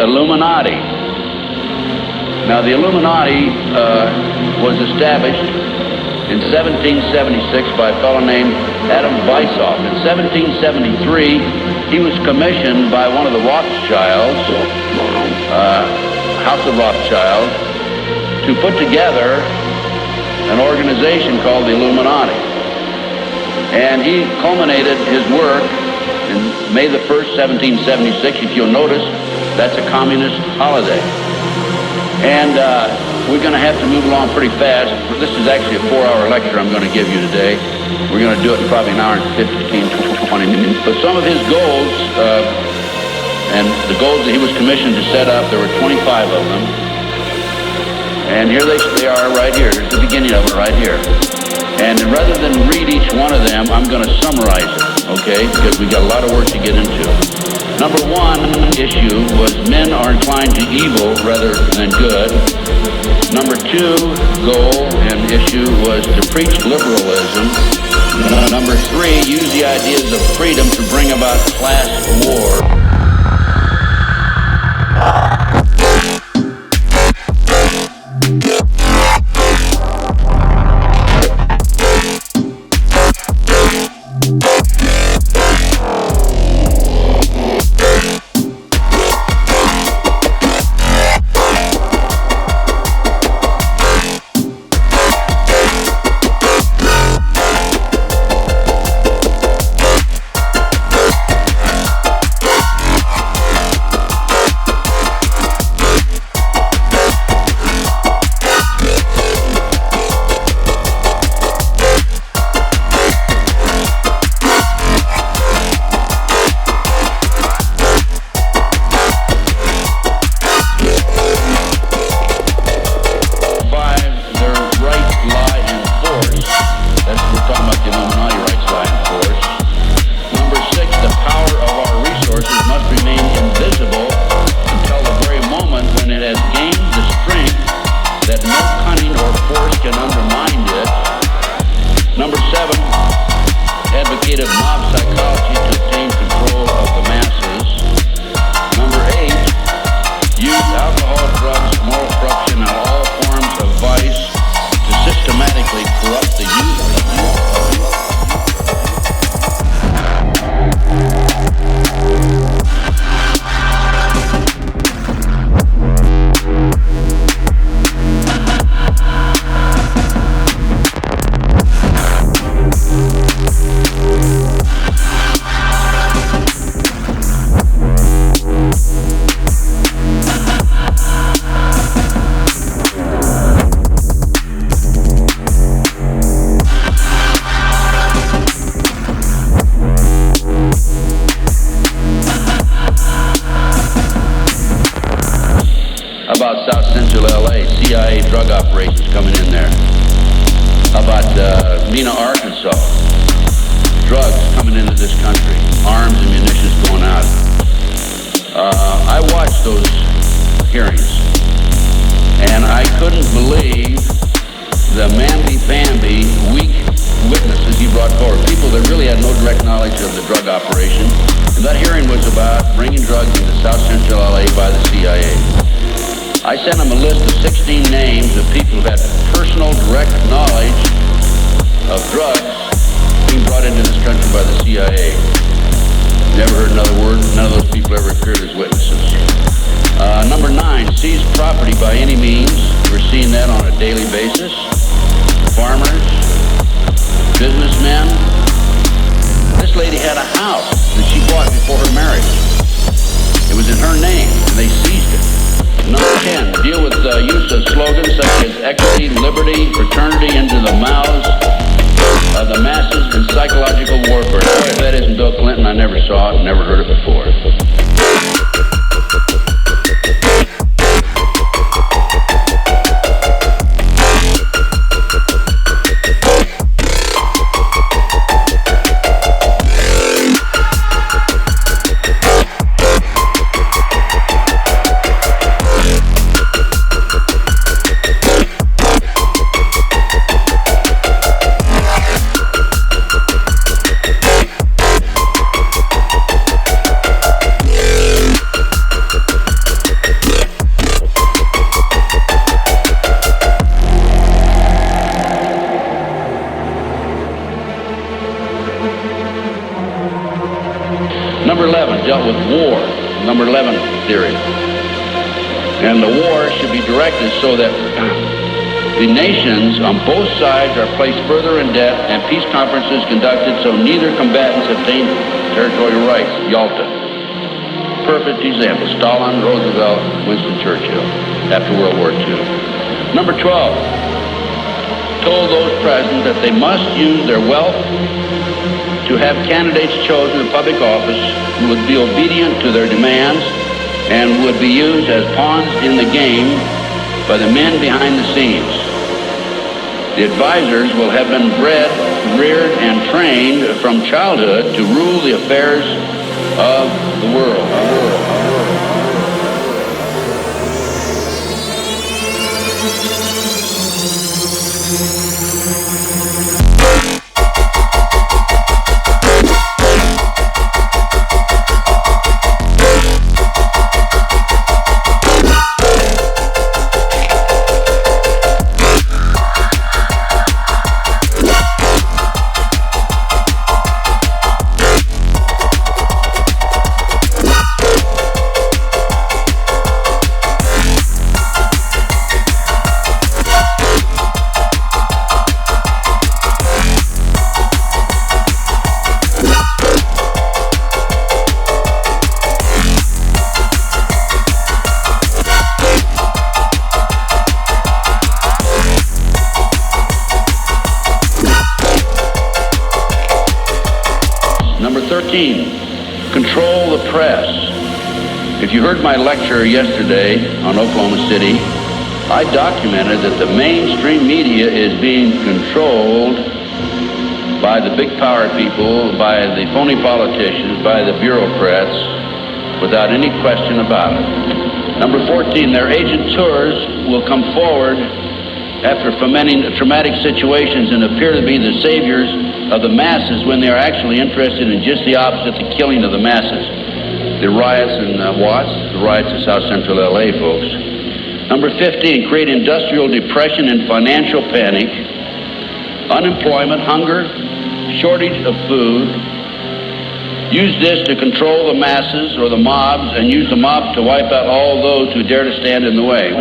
Illuminati. Now, the Illuminati was established in 1776 by a fellow named Adam Weishaupt. In 1773, he was commissioned by one of the Rothschilds, House of Rothschild, to put together an organization called the Illuminati. And he culminated his work in May the 1st, 1776. If you'll notice, that's a communist holiday. And we're going to have to move along pretty fast. This is actually a 4-hour lecture I'm going to give you today. We're going to do it in probably an hour and 15, 20 minutes. But some of his goals, and the goals that he was commissioned to set up, there were 25 of them. And here they are right here. Here's the beginning of it right here. And rather than read each one of them, I'm going to summarize it, okay? Because we got a lot of work to get into. Number one issue was men are inclined to evil rather than good. Number two goal and issue was to preach liberalism. Number three, use the ideas of freedom to bring about class war. About South Central LA, CIA drug operations coming in there. About Mena, Arkansas, drugs coming into this country, arms and munitions going out. I watched those hearings, and I couldn't believe the mamby-pamby, weak witnesses he brought forward, people that really had no direct knowledge of the drug operation. And that hearing was about bringing drugs into South Central LA by the CIA. I sent him a list of 16 names of people who had personal, direct knowledge of drugs being brought into this country by the CIA. Never heard another word. None of those people ever appeared as witnesses. Number 9, seized property by any means. We're seeing that on a daily basis. Farmers, businessmen. This lady had a house that she bought before her marriage. It was in her name, and they seized it. Number 10, deal with the use of slogans such as equity, liberty, fraternity into the mouths of the masses in psychological warfare. Boy, if that isn't Bill Clinton, I never saw it, never heard it before. dealt with war, number 11 theory. And the war should be directed so that the nations on both sides are placed further in debt and peace conferences conducted so neither combatants obtain territorial rights. Yalta. Perfect example. Stalin, Roosevelt, Winston Churchill after World War II. Number 12 told those present that they must use their wealth to have candidates chosen in public office who would be obedient to their demands and would be used as pawns in the game by the men behind the scenes. The advisors will have been bred, reared, and trained from childhood to rule the affairs of the world. Number 13, control the press. If you heard my lecture yesterday on Oklahoma City, I documented that the mainstream media is being controlled by the big power people, by the phony politicians, by the bureaucrats, without any question about it. Number 14, their agenteurs will come forward after fomenting traumatic situations and appear to be the saviors of the masses when they are actually interested in just the opposite, the killing of the masses. The riots in Watts, the riots in South Central LA, folks. Number 15, create industrial depression and financial panic, unemployment, hunger, shortage of food. Use this to control the masses or the mobs, and use the mob to wipe out all those who dare to stand in the way.